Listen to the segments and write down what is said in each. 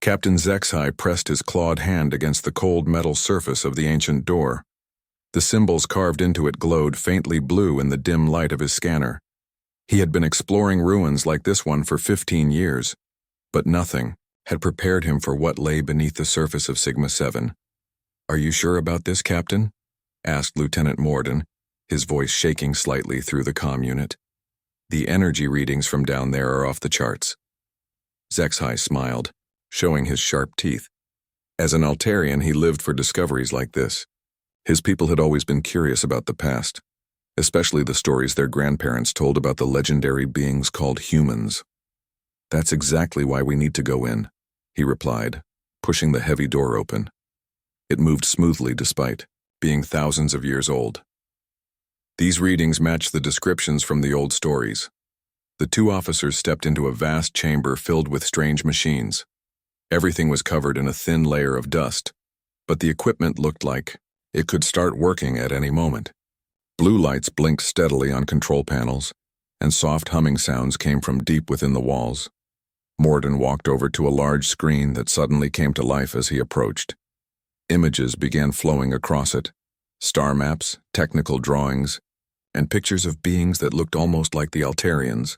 Captain Zexai pressed his clawed hand against the cold metal surface of the ancient door. The symbols carved into it glowed faintly blue in the dim light of his scanner. He had been exploring ruins like this one for 15 years, but nothing had prepared him for what lay beneath the surface of Sigma-7. "Are you sure about this, Captain?" asked Lieutenant Morden, his voice shaking slightly through the comm unit. "The energy readings from down there are off the charts." Zexai smiled, showing his sharp teeth. As an Altarian, he lived for discoveries like this. His people had always been curious about the past, especially the stories their grandparents told about the legendary beings called humans. "That's exactly why we need to go in," he replied, pushing the heavy door open. It moved smoothly despite being thousands of years old. These readings matched the descriptions from the old stories. The two officers stepped into a vast chamber filled with strange machines. Everything was covered in a thin layer of dust, but the equipment looked like it could start working at any moment. Blue lights blinked steadily on control panels, and soft humming sounds came from deep within the walls. Morden walked over to a large screen that suddenly came to life as he approached. Images began flowing across it, star maps, technical drawings, and pictures of beings that looked almost like the Altarians,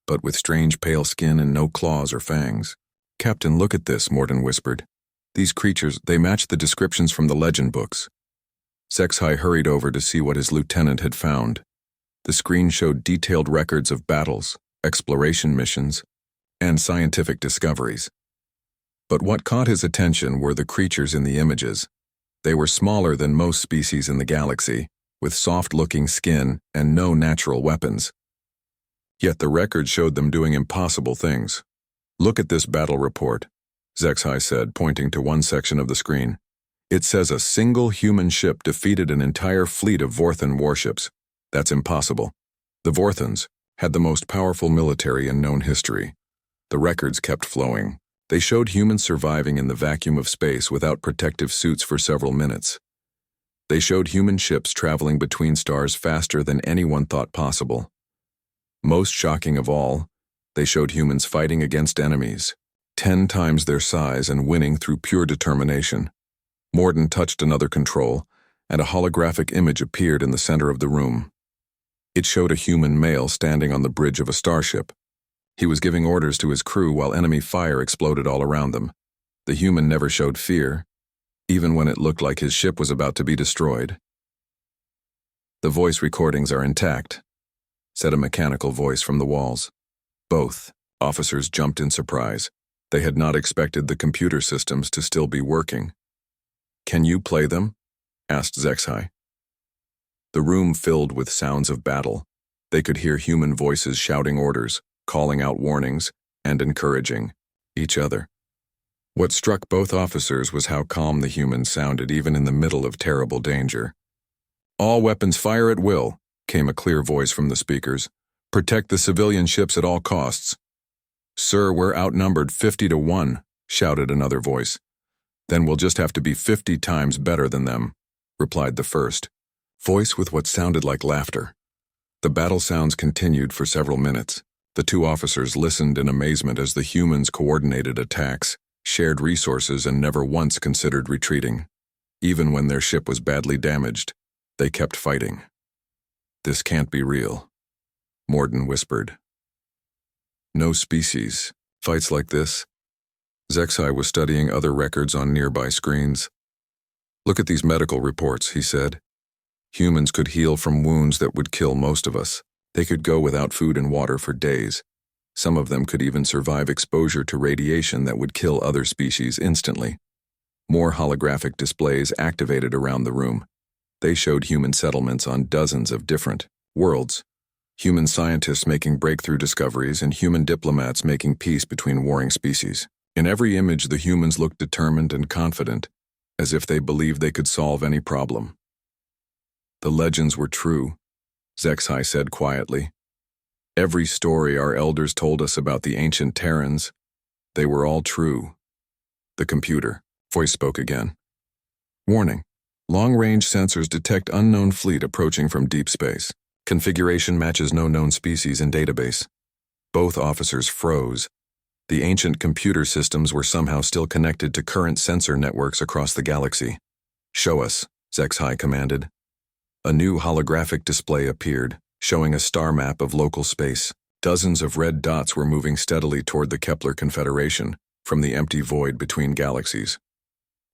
but with strange pale skin and no claws or fangs. "Captain, look at this," Morden whispered. "These creatures, they match the descriptions from the legend books." Zexai hurried over to see what his lieutenant had found. The screen showed detailed records of battles, exploration missions, and scientific discoveries. But what caught his attention were the creatures in the images. They were smaller than most species in the galaxy, with soft-looking skin and no natural weapons. Yet the record showed them doing impossible things. "Look at this battle report," Zexai said, pointing to one section of the screen. "It says a single human ship defeated an entire fleet of Vorthan warships. That's impossible. The Vorthans had the most powerful military in known history." The records kept flowing. They showed humans surviving in the vacuum of space without protective suits for several minutes. They showed human ships traveling between stars faster than anyone thought possible. Most shocking of all, they showed humans fighting against enemies, 10 times their size and winning through pure determination. Morden touched another control, and a holographic image appeared in the center of the room. It showed a human male standing on the bridge of a starship. He was giving orders to his crew while enemy fire exploded all around them. The human never showed fear, even when it looked like his ship was about to be destroyed. "The voice recordings are intact," said a mechanical voice from the walls. Both officers jumped in surprise. They had not expected the computer systems to still be working. "Can you play them?" asked Zexai. The room filled with sounds of battle. They could hear human voices shouting orders, calling out warnings, and encouraging each other. What struck both officers was how calm the humans sounded even in the middle of terrible danger. "All weapons fire at will," came a clear voice from the speakers. "Protect the civilian ships at all costs." "Sir, we're outnumbered 50 to 1, shouted another voice. "Then we'll just have to be 50 times better than them," replied the first voice with what sounded like laughter. The battle sounds continued for several minutes. The two officers listened in amazement as the humans coordinated attacks, shared resources, and never once considered retreating. Even when their ship was badly damaged, they kept fighting. "This can't be real," Morden whispered. "No species fights like this." Zexai was studying other records on nearby screens. "Look at these medical reports," he said. "Humans could heal from wounds that would kill most of us. They could go without food and water for days. Some of them could even survive exposure to radiation that would kill other species instantly." More holographic displays activated around the room. They showed human settlements on dozens of different worlds, human scientists making breakthrough discoveries, and human diplomats making peace between warring species. In every image, the humans looked determined and confident, as if they believed they could solve any problem. "The legends were true," Zexai said quietly. "Every story our elders told us about the ancient Terrans, they were all true." The computer voice spoke again. "Warning. Long-range sensors detect unknown fleet approaching from deep space. Configuration matches no known species in database." Both officers froze. The ancient computer systems were somehow still connected to current sensor networks across the galaxy. "Show us," HFY commanded. A new holographic display appeared, showing a star map of local space. Dozens of red dots were moving steadily toward the Kepler Confederation from the empty void between galaxies.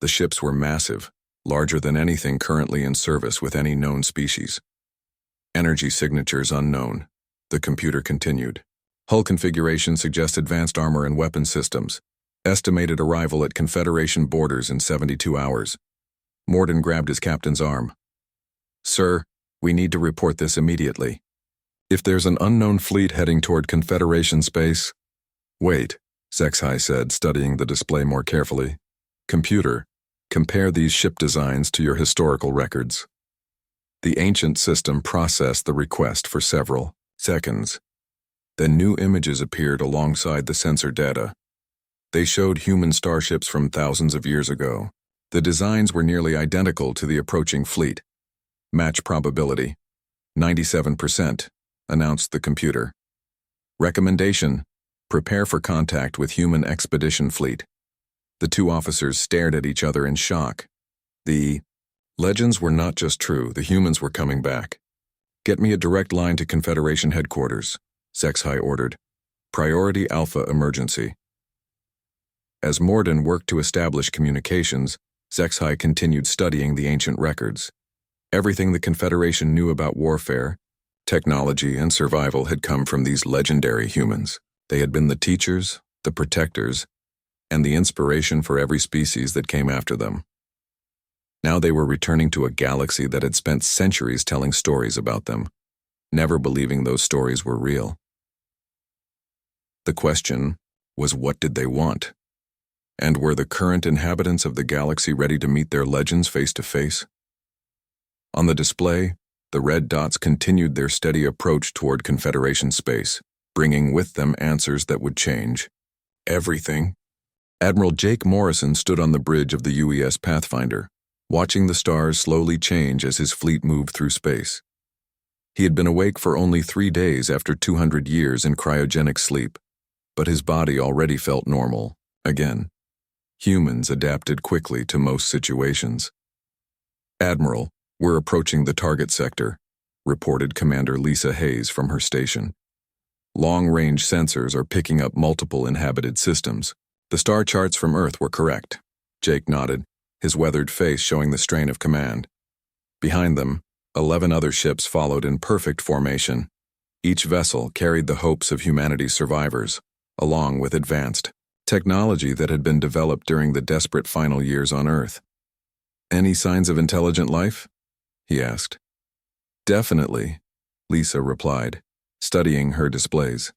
The ships were massive, larger than anything currently in service with any known species. Energy signatures unknown. The computer continued. Hull configuration suggests advanced armor and weapon systems. Estimated arrival at Confederation borders in 72 hours. Morden grabbed his captain's arm. "Sir, we need to report this immediately. If there's an unknown fleet heading toward Confederation space..." "Wait," HFY said, studying the display more carefully. "Computer, compare these ship designs to your historical records." The ancient system processed the request for several seconds. Then new images appeared alongside the sensor data. They showed human starships from thousands of years ago. The designs were nearly identical to the approaching fleet. "Match probability, 97%, announced the computer. "Recommendation, prepare for contact with human expedition fleet." The two officers stared at each other in shock. The legends were not just true, the humans were coming back. "Get me a direct line to Confederation headquarters," HFY ordered. "Priority Alpha emergency." As Morden worked to establish communications, HFY continued studying the ancient records. Everything the Confederation knew about warfare, technology, and survival had come from these legendary humans. They had been the teachers, the protectors, and the inspiration for every species that came after them. Now they were returning to a galaxy that had spent centuries telling stories about them, never believing those stories were real. The question was, what did they want? And were the current inhabitants of the galaxy ready to meet their legends face to face? On the display, the red dots continued their steady approach toward Confederation space, bringing with them answers that would change everything. Admiral Jake Morrison stood on the bridge of the UES Pathfinder, watching the stars slowly change as his fleet moved through space. He had been awake for only 3 days after 200 years in cryogenic sleep, but his body already felt normal, again. Humans adapted quickly to most situations. "Admiral, we're approaching the target sector," reported Commander Lisa Hayes from her station. "Long-range sensors are picking up multiple inhabited systems. The star charts from Earth were correct." Jake nodded, his weathered face showing the strain of command. Behind them, 11 other ships followed in perfect formation. Each vessel carried the hopes of humanity's survivors, along with advanced technology that had been developed during the desperate final years on Earth. "Any signs of intelligent life?" he asked. "Definitely," Lisa replied, studying her displays.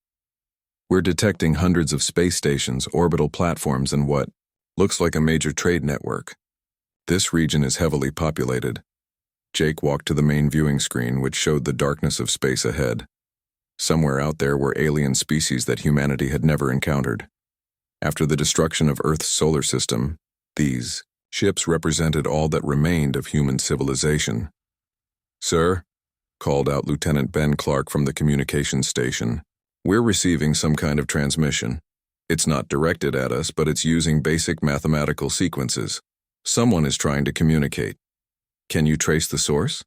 "We're detecting hundreds of space stations, orbital platforms, and what looks like a major trade network. This region is heavily populated." Jake walked to the main viewing screen, which showed the darkness of space ahead. Somewhere out there were alien species that humanity had never encountered. After the destruction of Earth's solar system, these ships represented all that remained of human civilization. "Sir," called out Lieutenant Ben Clark from the communications station, "we're receiving some kind of transmission. It's not directed at us, but it's using basic mathematical sequences. Someone is trying to communicate. Can you trace the source?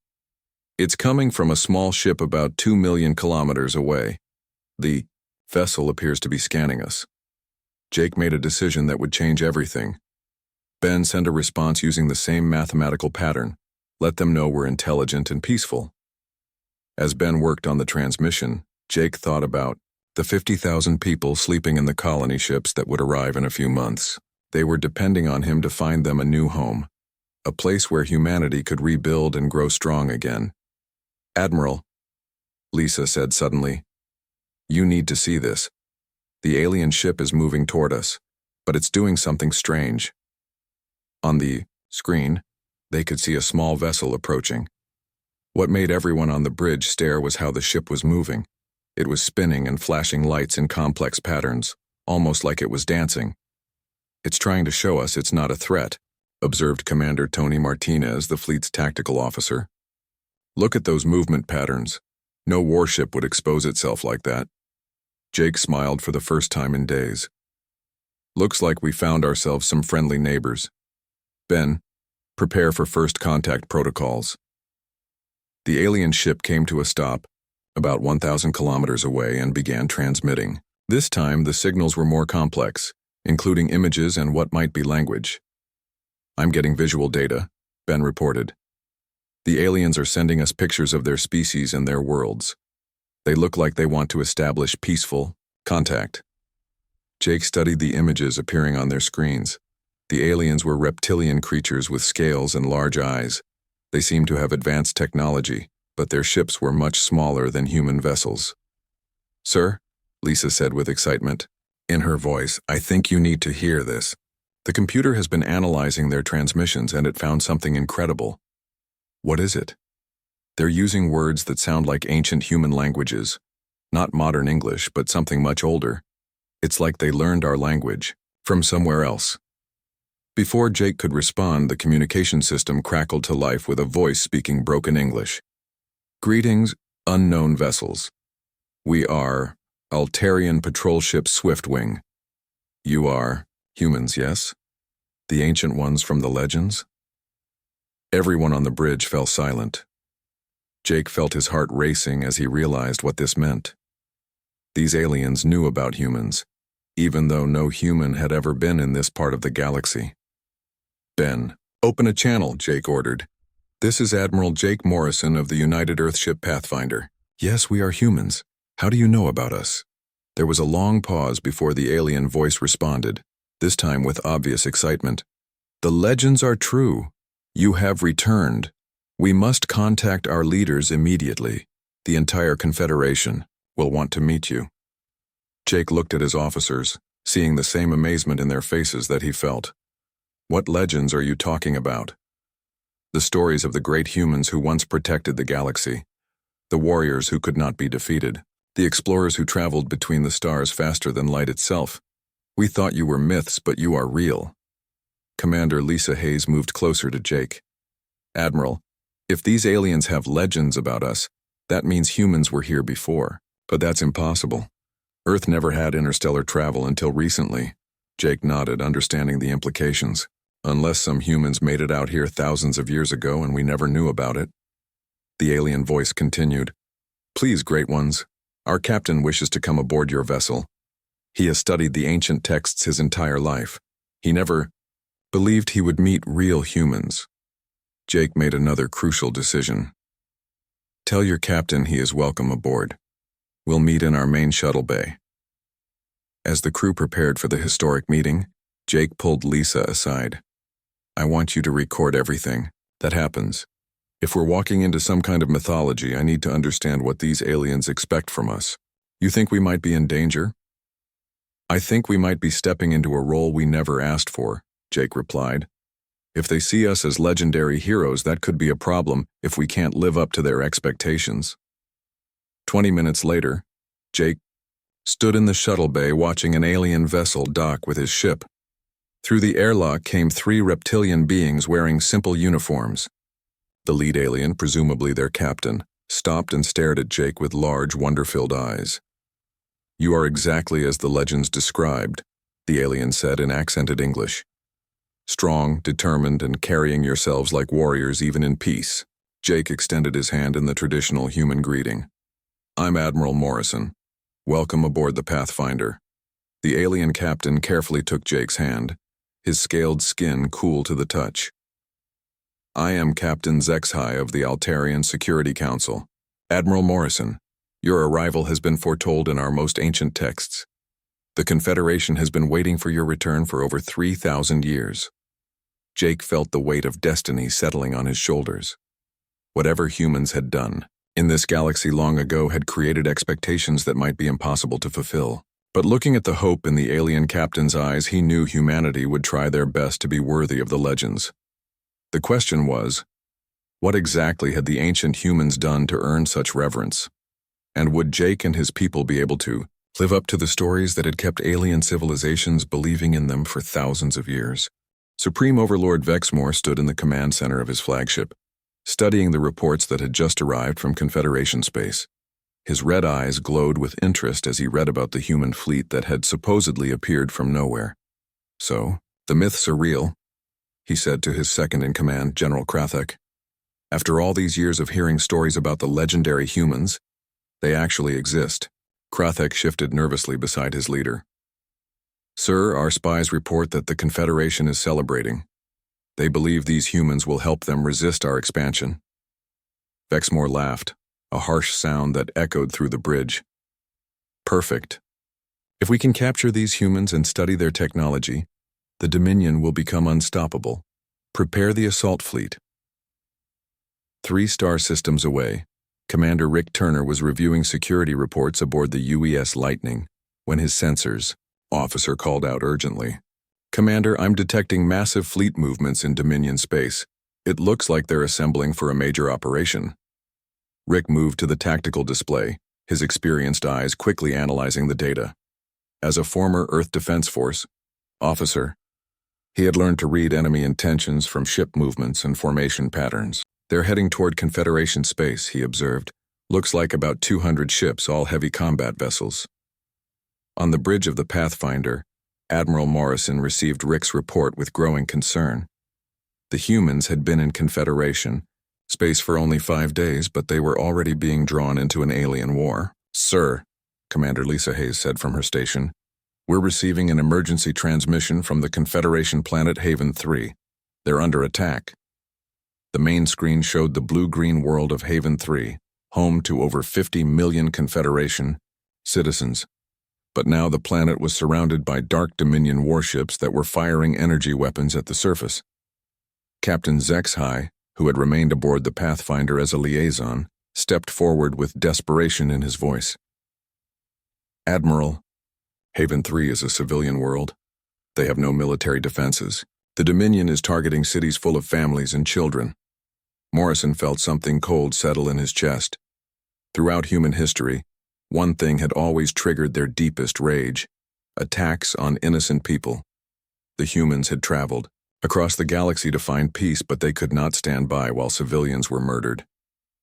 It's coming from a small ship about 2 million kilometers away. The vessel appears to be scanning us." Jake made a decision that would change everything. "Ben, send a response using the same mathematical pattern. Let them know we're intelligent and peaceful." As Ben worked on the transmission, Jake thought about the 50,000 people sleeping in the colony ships that would arrive in a few months. They were depending on him to find them a new home, a place where humanity could rebuild and grow strong again. "Admiral," Lisa said suddenly, "you need to see this. The alien ship is moving toward us, but it's doing something strange." On the screen, they could see a small vessel approaching. What made everyone on the bridge stare was how the ship was moving. It was spinning and flashing lights in complex patterns, almost like it was dancing. "It's trying to show us it's not a threat," observed Commander Tony Martinez, the fleet's tactical officer. "Look at those movement patterns. No warship would expose itself like that." Jake smiled for the first time in days. Looks like we found ourselves some friendly neighbors. Ben, prepare for first contact protocols. The alien ship came to a stop, about 1,000 kilometers away, and began transmitting. This time, the signals were more complex, including images and what might be language. I'm getting visual data, Ben reported. The aliens are sending us pictures of their species and their worlds. They look like they want to establish peaceful contact. Jake studied the images appearing on their screens. The aliens were reptilian creatures with scales and large eyes. They seemed to have advanced technology, but their ships were much smaller than human vessels. Sir, Lisa said with excitement. In her voice, I think you need to hear this. The computer has been analyzing their transmissions and it found something incredible. What is it? They're using words that sound like ancient human languages. Not modern English, but something much older. It's like they learned our language from somewhere else. Before Jake could respond, the communication system crackled to life with a voice speaking broken English. Greetings, unknown vessels. We are Altarian patrol ship Swiftwing. You are humans, yes? The ancient ones from the legends? Everyone on the bridge fell silent. Jake felt his heart racing as he realized what this meant. These aliens knew about humans, even though no human had ever been in this part of the galaxy. Ben, open a channel, Jake ordered. This is Admiral Jake Morrison of the United Earthship Pathfinder. Yes, we are humans. How do you know about us? There was a long pause before the alien voice responded, this time with obvious excitement. The legends are true. You have returned. We must contact our leaders immediately. The entire Confederation will want to meet you. Jake looked at his officers, seeing the same amazement in their faces that he felt. What legends are you talking about? The stories of the great humans who once protected the galaxy. The warriors who could not be defeated. The explorers who traveled between the stars faster than light itself. We thought you were myths, but you are real. Commander Lisa Hayes moved closer to Jake. Admiral, if these aliens have legends about us, that means humans were here before. But that's impossible. Earth never had interstellar travel until recently. Jake nodded, understanding the implications. Unless some humans made it out here thousands of years ago and we never knew about it. The alien voice continued. Please, great ones, our captain wishes to come aboard your vessel. He has studied the ancient texts his entire life. He never believed he would meet real humans. Jake made another crucial decision. Tell your captain he is welcome aboard. We'll meet in our main shuttle bay. As the crew prepared for the historic meeting, Jake pulled Lisa aside. I want you to record everything that happens. If we're walking into some kind of mythology, I need to understand what these aliens expect from us. You think we might be in danger? I think we might be stepping into a role we never asked for, Jake replied. If they see us as legendary heroes, that could be a problem if we can't live up to their expectations. 20 minutes later, Jake stood in the shuttle bay watching an alien vessel dock with his ship. Through the airlock came 3 reptilian beings wearing simple uniforms. The lead alien, presumably their captain, stopped and stared at Jake with large, wonder-filled eyes. You are exactly as the legends described, the alien said in accented English. Strong, determined, and carrying yourselves like warriors even in peace. Jake extended his hand in the traditional human greeting. I'm Admiral Morrison. Welcome aboard the Pathfinder. The alien captain carefully took Jake's hand, his scaled skin cool to the touch. I am Captain Zexhai of the Altarian Security Council. Admiral Morrison, your arrival has been foretold in our most ancient texts. The Confederation has been waiting for your return for over 3,000 years. Jake felt the weight of destiny settling on his shoulders. Whatever humans had done in this galaxy long ago had created expectations that might be impossible to fulfill. But looking at the hope in the alien captain's eyes, he knew humanity would try their best to be worthy of the legends. The question was, what exactly had the ancient humans done to earn such reverence? And would Jake and his people be able to live up to the stories that had kept alien civilizations believing in them for thousands of years? Supreme Overlord Vexmore stood in the command center of his flagship, studying the reports that had just arrived from Confederation space. His red eyes glowed with interest as he read about the human fleet that had supposedly appeared from nowhere. So, the myths are real, he said to his second-in-command, General Krathek. After all these years of hearing stories about the legendary humans, they actually exist. Krathek shifted nervously beside his leader. Sir, our spies report that the Confederation is celebrating. They believe these humans will help them resist our expansion. Vexmore laughed, a harsh sound that echoed through the bridge. Perfect. If we can capture these humans and study their technology, the Dominion will become unstoppable. Prepare the assault fleet. 3 star systems away, Commander Rick Turner was reviewing security reports aboard the UES Lightning when his sensors officer called out urgently. Commander, I'm detecting massive fleet movements in Dominion space. It looks like they're assembling for a major operation. Rick moved to the tactical display, his experienced eyes quickly analyzing the data. As a former Earth Defense Force officer, he had learned to read enemy intentions from ship movements and formation patterns. They're heading toward Confederation space, he observed. Looks like about 200 ships, all heavy combat vessels. On the bridge of the Pathfinder, Admiral Morrison received Rick's report with growing concern. The humans had been in Confederation space for only 5 days, but they were already being drawn into an alien war. Sir, Commander Lisa Hayes said from her station, we're receiving an emergency transmission from the Confederation planet Haven 3. They're under attack. The main screen showed the blue-green world of Haven 3, home to over 50 million Confederation citizens. But now the planet was surrounded by Dark Dominion warships that were firing energy weapons at the surface. Captain Zexhai, who had remained aboard the Pathfinder as a liaison, stepped forward with desperation in his voice. Admiral, Haven 3 is a civilian world. They have no military defenses. The Dominion is targeting cities full of families and children. Morrison felt something cold settle in his chest. Throughout human history, one thing had always triggered their deepest rage: attacks on innocent people. The humans had traveled across the galaxy to find peace, but they could not stand by while civilians were murdered.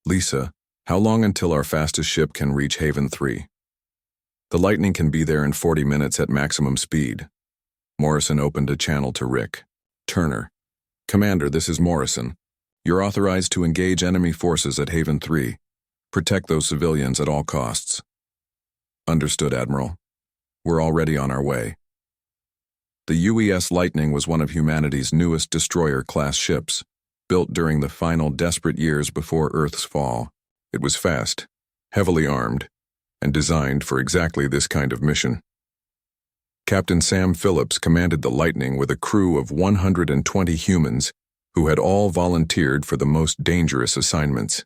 Lisa, how long until our fastest ship can reach Haven 3? The Lightning can be there in 40 minutes at maximum speed. Morrison opened a channel to Rick. Turner. Commander, this is Morrison. You're authorized to engage enemy forces at Haven 3. Protect those civilians at all costs. Understood, Admiral. We're already on our way. The UES Lightning was one of humanity's newest destroyer-class ships, built during the final desperate years before Earth's fall. It was fast, heavily armed, and designed for exactly this kind of mission. Captain Sam Phillips commanded the Lightning with a crew of 120 humans who had all volunteered for the most dangerous assignments.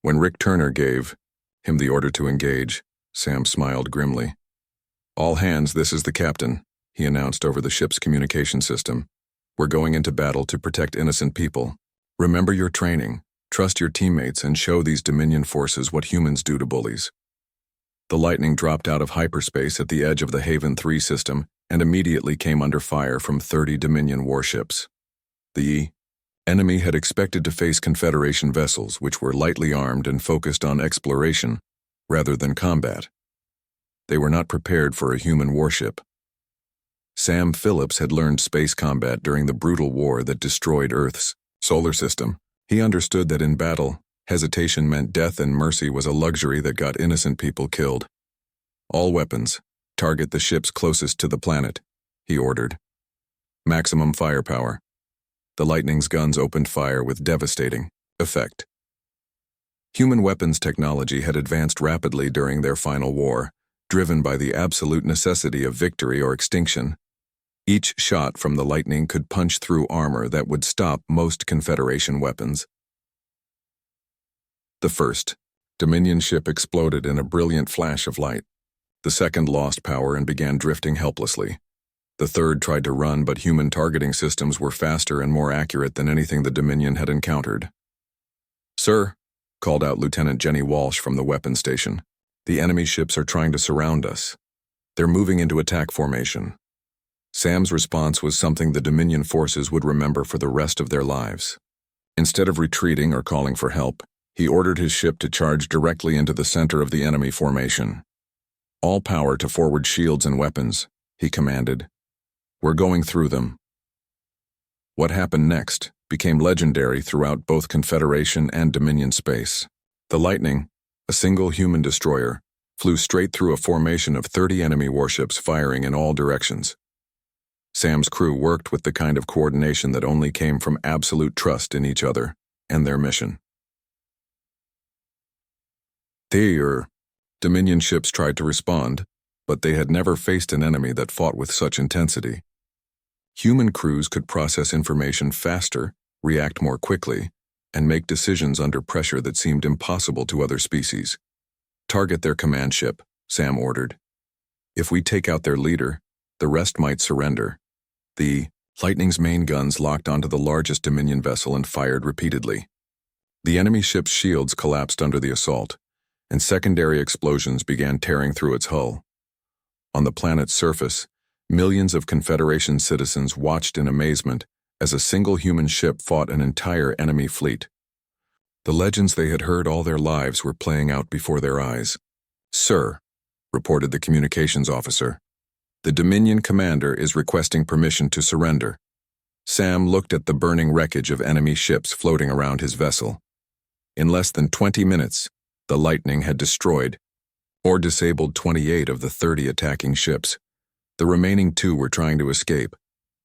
When Rick Turner gave him the order to engage, Sam smiled grimly. All hands, this is the captain, he announced over the ship's communication system. We're going into battle to protect innocent people. Remember your training, trust your teammates, and show these Dominion forces what humans do to bullies. The Lightning dropped out of hyperspace at the edge of the Haven 3 system and immediately came under fire from 30 Dominion warships. The enemy had expected to face Confederation vessels, which were lightly armed and focused on exploration rather than combat. They were not prepared for a human warship. Sam Phillips had learned space combat during the brutal war that destroyed Earth's solar system. He understood that in battle, hesitation meant death, and mercy was a luxury that got innocent people killed. All weapons, target the ships closest to the planet, he ordered. Maximum firepower. The Lightning's guns opened fire with devastating effect. Human weapons technology had advanced rapidly during their final war, driven by the absolute necessity of victory or extinction. Each shot from the Lightning could punch through armor that would stop most Confederation weapons. The first Dominion ship exploded in a brilliant flash of light. The second lost power and began drifting helplessly. The third tried to run, but human targeting systems were faster and more accurate than anything the Dominion had encountered. Sir, called out Lieutenant Jenny Walsh from the weapons station, the enemy ships are trying to surround us. They're moving into attack formation. Sam's response was something the Dominion forces would remember for the rest of their lives. Instead of retreating or calling for help, he ordered his ship to charge directly into the center of the enemy formation. All power to forward shields and weapons, he commanded. We're going through them. What happened next became legendary throughout both Confederation and Dominion space. The Lightning, a single human destroyer, flew straight through a formation of 30 enemy warships firing in all directions. Sam's crew worked with the kind of coordination that only came from absolute trust in each other and their mission. Dominion ships tried to respond, but they had never faced an enemy that fought with such intensity. Human crews could process information faster, react more quickly, and make decisions under pressure that seemed impossible to other species. Target their command ship, Sam ordered. If we take out their leader, the rest might surrender. The Lightning's main guns locked onto the largest Dominion vessel and fired repeatedly. The enemy ship's shields collapsed under the assault, and secondary explosions began tearing through its hull. On the planet's surface, millions of Confederation citizens watched in amazement as a single human ship fought an entire enemy fleet. The legends they had heard all their lives were playing out before their eyes. "Sir," reported the communications officer, "the Dominion commander is requesting permission to surrender." Sam looked at the burning wreckage of enemy ships floating around his vessel. In less than 20 minutes, the Lightning had destroyed or disabled 28 of the 30 attacking ships. The remaining 2 were trying to escape.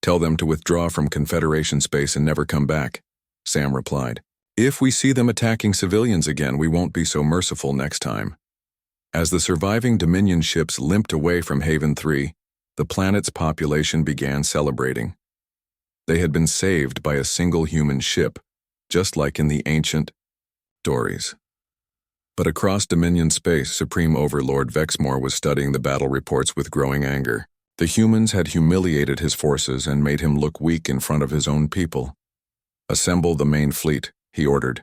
"Tell them to withdraw from Confederation space and never come back," Sam replied. "If we see them attacking civilians again, we won't be so merciful next time." As the surviving Dominion ships limped away from Haven 3, the planet's population began celebrating. They had been saved by a single human ship, just like in the ancient stories. But across Dominion space, Supreme Overlord Vexmore was studying the battle reports with growing anger. The humans had humiliated his forces and made him look weak in front of his own people. "Assemble the main fleet," he ordered.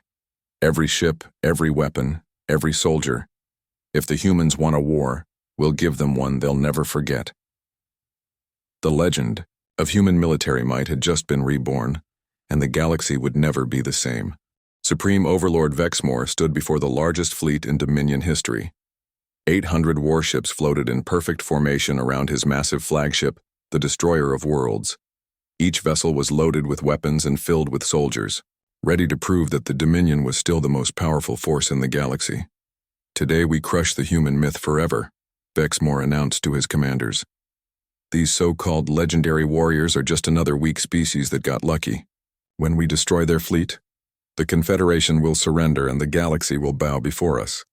"Every ship, every weapon, every soldier. If the humans want a war, we'll give them one they'll never forget." The legend of human military might had just been reborn, and the galaxy would never be the same. Supreme Overlord Vexmore stood before the largest fleet in Dominion history. 800 warships floated in perfect formation around his massive flagship, the Destroyer of Worlds. Each vessel was loaded with weapons and filled with soldiers, ready to prove that the Dominion was still the most powerful force in the galaxy. "Today we crush the human myth forever," Vexmore announced to his commanders. "These so-called legendary warriors are just another weak species that got lucky. When we destroy their fleet, the Confederation will surrender and the galaxy will bow before us."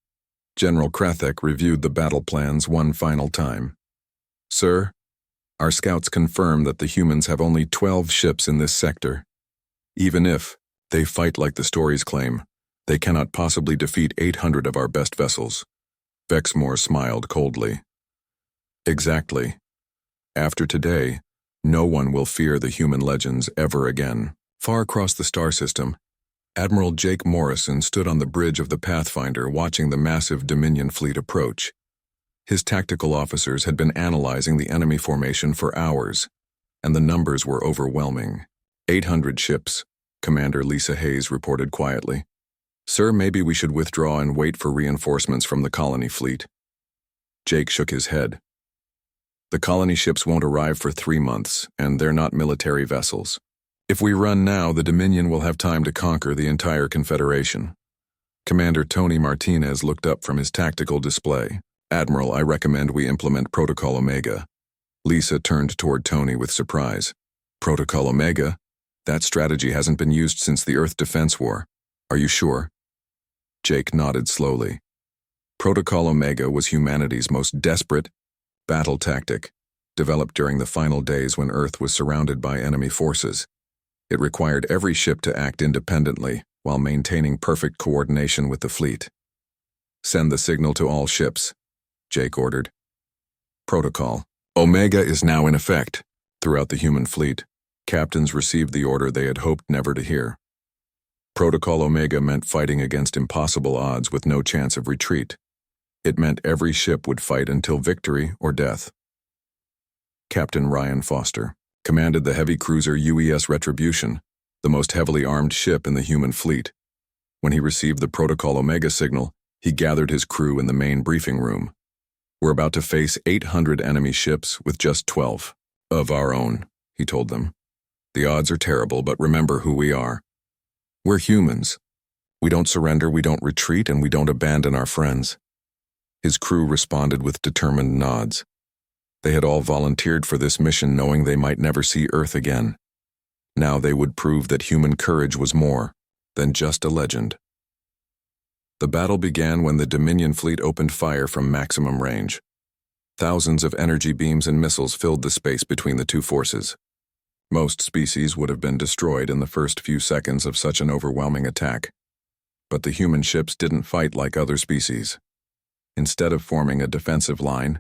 General Krathek reviewed the battle plans one final time. "Sir, our scouts confirm that the humans have only 12 ships in this sector. Even if they fight like the stories claim, they cannot possibly defeat 800 of our best vessels." Vexmore smiled coldly. "Exactly. After today, no one will fear the human legends ever again." Far across the star system, Admiral Jake Morrison stood on the bridge of the Pathfinder watching the massive Dominion fleet approach. His tactical officers had been analyzing the enemy formation for hours, and the numbers were overwhelming. 800 ships, Commander Lisa Hayes reported quietly. "Sir, maybe we should withdraw and wait for reinforcements from the colony fleet." Jake shook his head. "The colony ships won't arrive for 3 months, and they're not military vessels. If we run now, the Dominion will have time to conquer the entire Confederation." Commander Tony Martinez looked up from his tactical display. "Admiral, I recommend we implement Protocol Omega." Lisa turned toward Tony with surprise. "Protocol Omega? That strategy hasn't been used since the Earth Defense War. Are you sure?" Jake nodded slowly. Protocol Omega was humanity's most desperate battle tactic, developed during the final days when Earth was surrounded by enemy forces. It required every ship to act independently while maintaining perfect coordination with the fleet. "Send the signal to all ships," Jake ordered. Protocol Omega is now in effect. Throughout the human fleet, captains received the order they had hoped never to hear. Protocol Omega meant fighting against impossible odds with no chance of retreat. It meant every ship would fight until victory or death. Captain Ryan Foster commanded the heavy cruiser UES Retribution, the most heavily armed ship in the human fleet. When he received the Protocol Omega signal, he gathered his crew in the main briefing room. "We're about to face 800 enemy ships with just 12 of our own," he told them. "The odds are terrible, but remember who we are. We're humans. We don't surrender, we don't retreat, and we don't abandon our friends." His crew responded with determined nods. They had all volunteered for this mission knowing they might never see Earth again. Now they would prove that human courage was more than just a legend. The battle began when the Dominion fleet opened fire from maximum range. Thousands of energy beams and missiles filled the space between the two forces. Most species would have been destroyed in the first few seconds of such an overwhelming attack. But the human ships didn't fight like other species. Instead of forming a defensive line,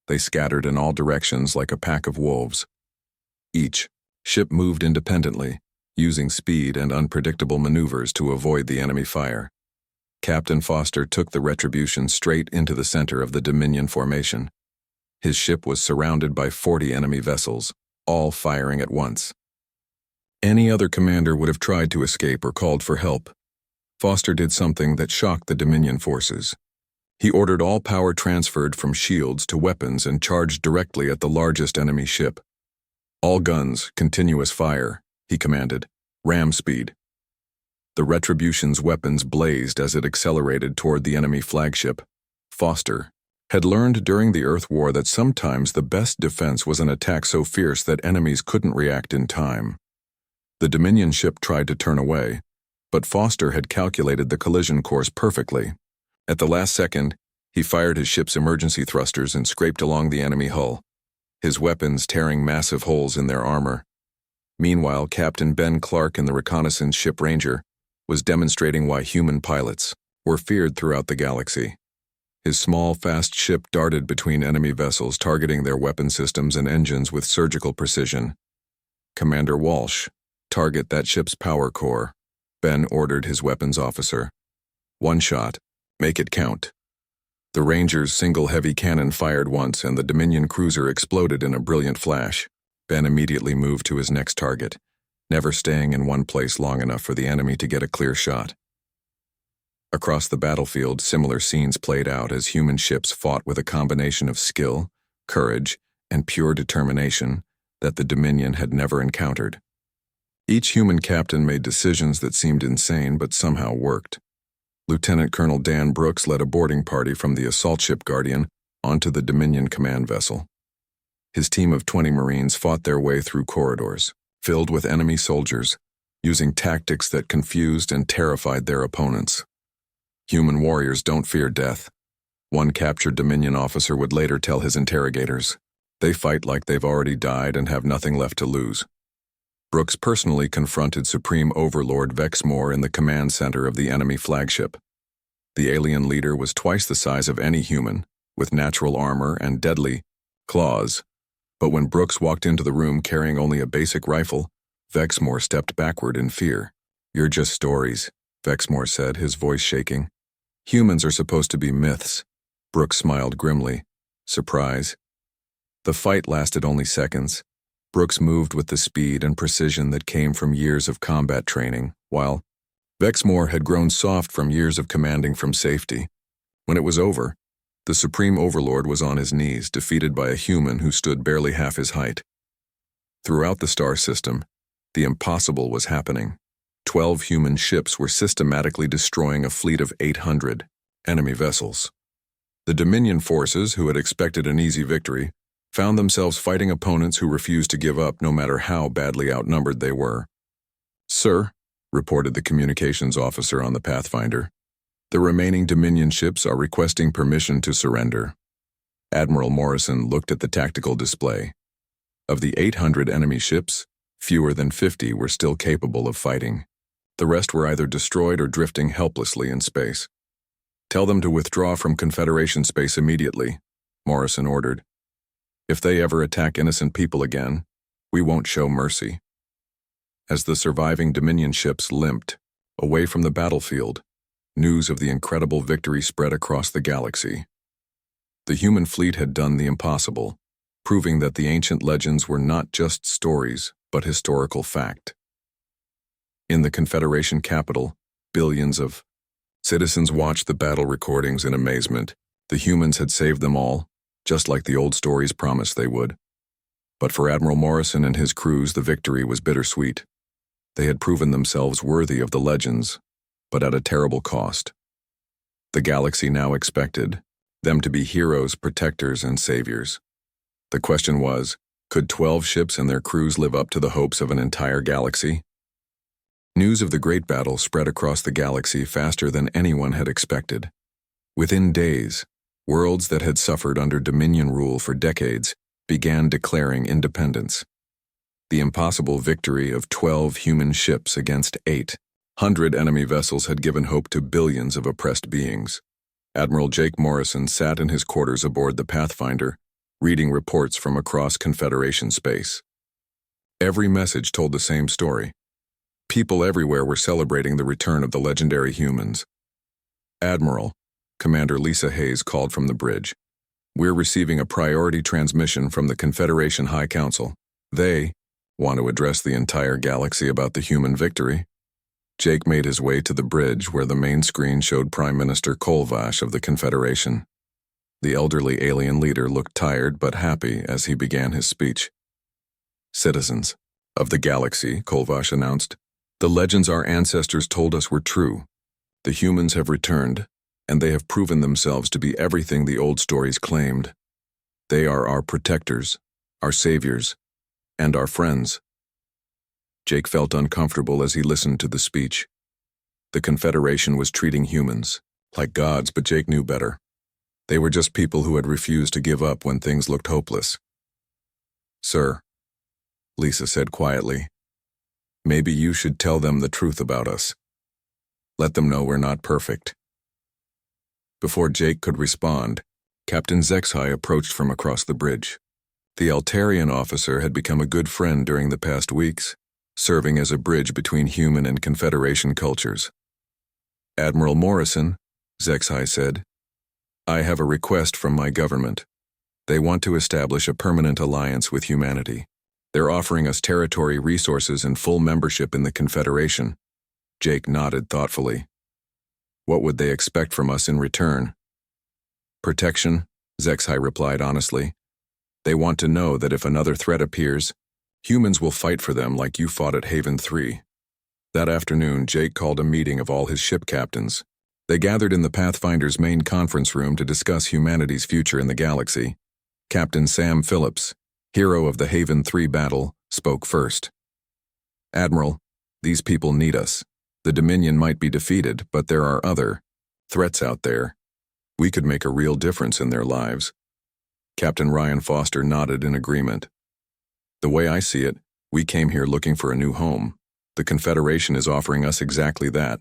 they scattered in all directions like a pack of wolves. Each ship moved independently, using speed and unpredictable maneuvers to avoid the enemy fire. Captain Foster took the Retribution straight into the center of the Dominion formation. His ship was surrounded by 40 enemy vessels, all firing at once. Any other commander would have tried to escape or called for help. Foster did something that shocked the Dominion forces. He ordered all power transferred from shields to weapons and charged directly at the largest enemy ship. "All guns, continuous fire," he commanded. "Ram speed." The Retribution's weapons blazed as it accelerated toward the enemy flagship. Foster had learned during the Earth War that sometimes the best defense was an attack so fierce that enemies couldn't react in time. The Dominion ship tried to turn away, but Foster had calculated the collision course perfectly. At the last second, he fired his ship's emergency thrusters and scraped along the enemy hull, his weapons tearing massive holes in their armor. Meanwhile, Captain Ben Clark in the reconnaissance ship Ranger was demonstrating why human pilots were feared throughout the galaxy. His small, fast ship darted between enemy vessels, targeting their weapon systems and engines with surgical precision. "Commander Walsh, target that ship's power core," Ben ordered his weapons officer. "One shot. Make it count." The Ranger's single heavy cannon fired once, and the Dominion cruiser exploded in a brilliant flash. Ben immediately moved to his next target, never staying in one place long enough for the enemy to get a clear shot. Across the battlefield, similar scenes played out as human ships fought with a combination of skill, courage, and pure determination that the Dominion had never encountered. Each human captain made decisions that seemed insane but somehow worked. Lieutenant Colonel Dan Brooks led a boarding party from the assault ship Guardian onto the Dominion command vessel. His team of 20 Marines fought their way through corridors, filled with enemy soldiers, using tactics that confused and terrified their opponents. "Human warriors don't fear death," one captured Dominion officer would later tell his interrogators. "They fight like they've already died and have nothing left to lose." Brooks personally confronted Supreme Overlord Vexmore in the command center of the enemy flagship. The alien leader was twice the size of any human, with natural armor and deadly claws. But when Brooks walked into the room carrying only a basic rifle, Vexmore stepped backward in fear. "You're just stories," Vexmore said, his voice shaking. "Humans are supposed to be myths." Brooks smiled grimly. "Surprise?" The fight lasted only seconds. Brooks moved with the speed and precision that came from years of combat training, while Vexmore had grown soft from years of commanding from safety. When it was over, the Supreme Overlord was on his knees, defeated by a human who stood barely half his height. Throughout the star system, the impossible was happening. 12 human ships were systematically destroying a fleet of 800 enemy vessels. The Dominion forces, who had expected an easy victory, found themselves fighting opponents who refused to give up no matter how badly outnumbered they were. "Sir," reported the communications officer on the Pathfinder, "the remaining Dominion ships are requesting permission to surrender." Admiral Morrison looked at the tactical display. Of the 800 enemy ships, fewer than 50 were still capable of fighting. The rest were either destroyed or drifting helplessly in space. "Tell them to withdraw from Confederation space immediately," Morrison ordered. "If they ever attack innocent people again, we won't show mercy." As the surviving Dominion ships limped away from the battlefield, news of the incredible victory spread across the galaxy. The human fleet had done the impossible, proving that the ancient legends were not just stories, but historical fact. In the Confederation capital, billions of citizens watched the battle recordings in amazement. The humans had saved them all, just like the old stories promised they would. But for Admiral Morrison and his crews, the victory was bittersweet. They had proven themselves worthy of the legends, but at a terrible cost. The galaxy now expected them to be heroes, protectors, and saviors. The question was, could 12 ships and their crews live up to the hopes of an entire galaxy? News of the great battle spread across the galaxy faster than anyone had expected. Within days, worlds that had suffered under Dominion rule for decades began declaring independence. The impossible victory of 12 human ships against 800 enemy vessels had given hope to billions of oppressed beings. Admiral Jake Morrison sat in his quarters aboard the Pathfinder, reading reports from across Confederation space. Every message told the same story. People everywhere were celebrating the return of the legendary humans. "Admiral," Commander Lisa Hayes called from the bridge, "we're receiving a priority transmission from the Confederation High Council. They want to address the entire galaxy about the human victory." Jake made his way to the bridge where the main screen showed Prime Minister Kolvash of the Confederation. The elderly alien leader looked tired but happy as he began his speech. "Citizens of the galaxy," Kolvash announced, "the legends our ancestors told us were true. The humans have returned, and they have proven themselves to be everything the old stories claimed. They are our protectors, our saviors, and our friends." Jake felt uncomfortable as he listened to the speech. The Confederation was treating humans like gods, but Jake knew better. They were just people who had refused to give up when things looked hopeless. "Sir," Lisa said quietly, "maybe you should tell them the truth about us. Let them know we're not perfect." Before Jake could respond, Captain Zexai approached from across the bridge. The Altarian officer had become a good friend during the past weeks, serving as a bridge between human and Confederation cultures. "Admiral Morrison," Zexai said, "I have a request from my government. They want to establish a permanent alliance with humanity. They're offering us territory, resources, and full membership in the Confederation." Jake nodded thoughtfully. "What would they expect from us in return?" "Protection," Zexai replied honestly. "They want to know that if another threat appears, humans will fight for them like you fought at Haven 3. That afternoon, Jake called a meeting of all his ship captains. They gathered in the Pathfinder's main conference room to discuss humanity's future in the galaxy. Captain Sam Phillips, hero of the Haven 3 battle, spoke first. "Admiral, these people need us. The Dominion might be defeated, but there are other threats out there. We could make a real difference in their lives." Captain Ryan Foster nodded in agreement. "The way I see it, we came here looking for a new home. The Confederation is offering us exactly that."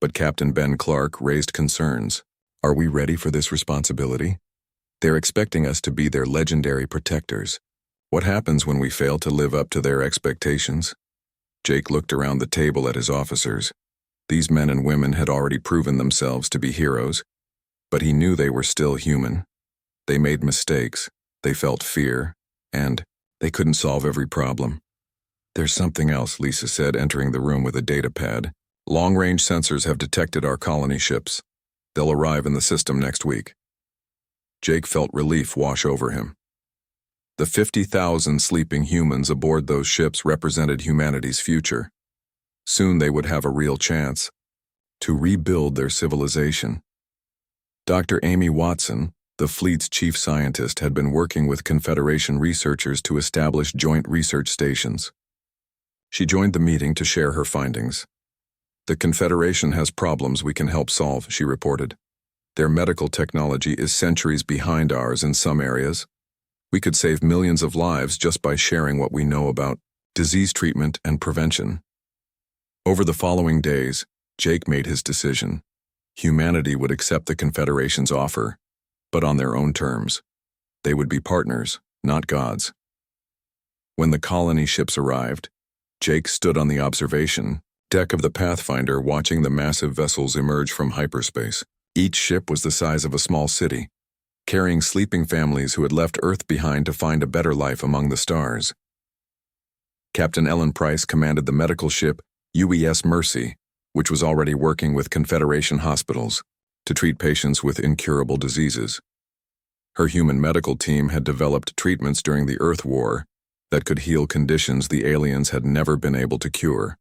But Captain Ben Clark raised concerns. "Are we ready for this responsibility? They're expecting us to be their legendary protectors. What happens when we fail to live up to their expectations?" Jake looked around the table at his officers. These men and women had already proven themselves to be heroes, but he knew they were still human. They made mistakes, they felt fear, and they couldn't solve every problem. "There's something else," Lisa said, entering the room with a data pad. "Long-range sensors have detected our colony ships. They'll arrive in the system next week." Jake felt relief wash over him. The 50,000 sleeping humans aboard those ships represented humanity's future. Soon they would have a real chance to rebuild their civilization. Dr. Amy Watson, the fleet's chief scientist, had been working with Confederation researchers to establish joint research stations. She joined the meeting to share her findings. "The Confederation has problems we can help solve," she reported. "Their medical technology is centuries behind ours in some areas. We could save millions of lives just by sharing what we know about disease treatment and prevention." Over the following days, Jake made his decision. Humanity would accept the Confederation's offer, but on their own terms. They would be partners, not gods. When the colony ships arrived, Jake stood on the observation deck of the Pathfinder watching the massive vessels emerge from hyperspace. Each ship was the size of a small city, carrying sleeping families who had left Earth behind to find a better life among the stars. Captain Ellen Price commanded the medical ship UES Mercy, which was already working with Confederation hospitals to treat patients with incurable diseases. Her human medical team had developed treatments during the Earth War that could heal conditions the aliens had never been able to cure.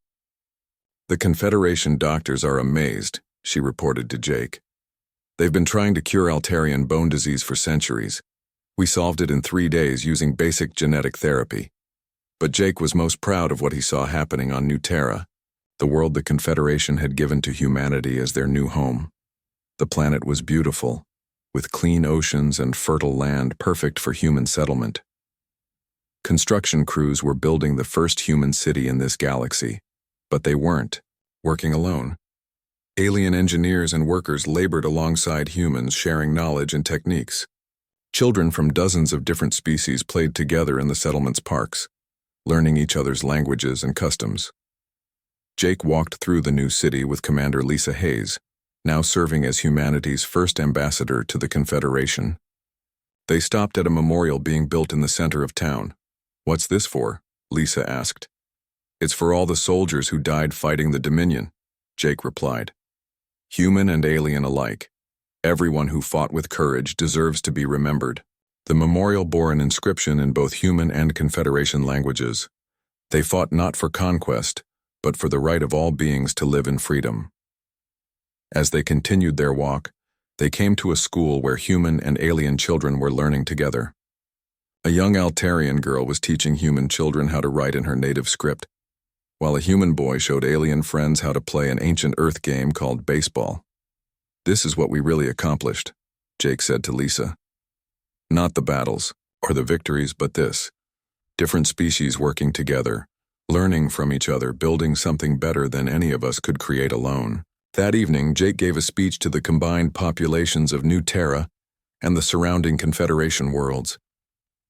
"The Confederation doctors are amazed," she reported to Jake. "They've been trying to cure Altarian bone disease for centuries. We solved it in 3 days using basic genetic therapy." But Jake was most proud of what he saw happening on New Terra, the world the Confederation had given to humanity as their new home. The planet was beautiful, with clean oceans and fertile land perfect for human settlement. Construction crews were building the first human city in this galaxy, but they weren't working alone. Alien engineers and workers labored alongside humans, sharing knowledge and techniques. Children from dozens of different species played together in the settlement's parks, learning each other's languages and customs. Jake walked through the new city with Commander Lisa Hayes, now serving as humanity's first ambassador to the Confederation. They stopped at a memorial being built in the center of town. "What's this for?" Lisa asked. "It's for all the soldiers who died fighting the Dominion," Jake replied. "Human and alien alike. Everyone who fought with courage deserves to be remembered." The memorial bore an inscription in both human and Confederation languages. They fought not for conquest, but for the right of all beings to live in freedom. As they continued their walk, they came to a school where human and alien children were learning together. A young Altarian girl was teaching human children how to write in her native script, while a human boy showed alien friends how to play an ancient Earth game called baseball. "This is what we really accomplished," Jake said to Lisa. "Not the battles or the victories, but this. Different species working together, learning from each other, building something better than any of us could create alone." That evening, Jake gave a speech to the combined populations of New Terra and the surrounding Confederation worlds.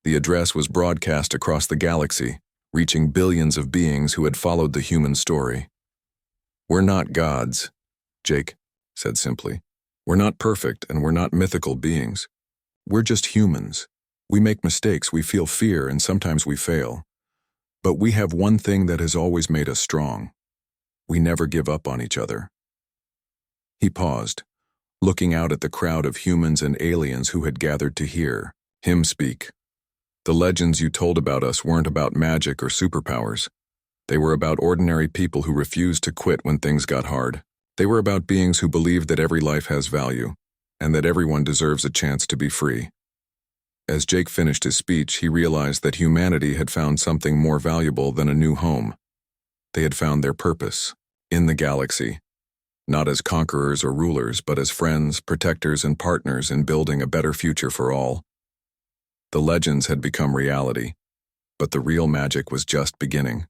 The address was broadcast across the galaxy, reaching billions of beings who had followed the human story. "We're not gods," Jake said simply. "We're not perfect, and we're not mythical beings. We're just humans. We make mistakes, we feel fear, and sometimes we fail. But we have one thing that has always made us strong. We never give up on each other." He paused, looking out at the crowd of humans and aliens who had gathered to hear him speak. "The legends you told about us weren't about magic or superpowers. They were about ordinary people who refused to quit when things got hard. They were about beings who believed that every life has value, and that everyone deserves a chance to be free." As Jake finished his speech, he realized that humanity had found something more valuable than a new home. They had found their purpose in the galaxy. Not as conquerors or rulers, but as friends, protectors, and partners in building a better future for all. The legends had become reality, but the real magic was just beginning.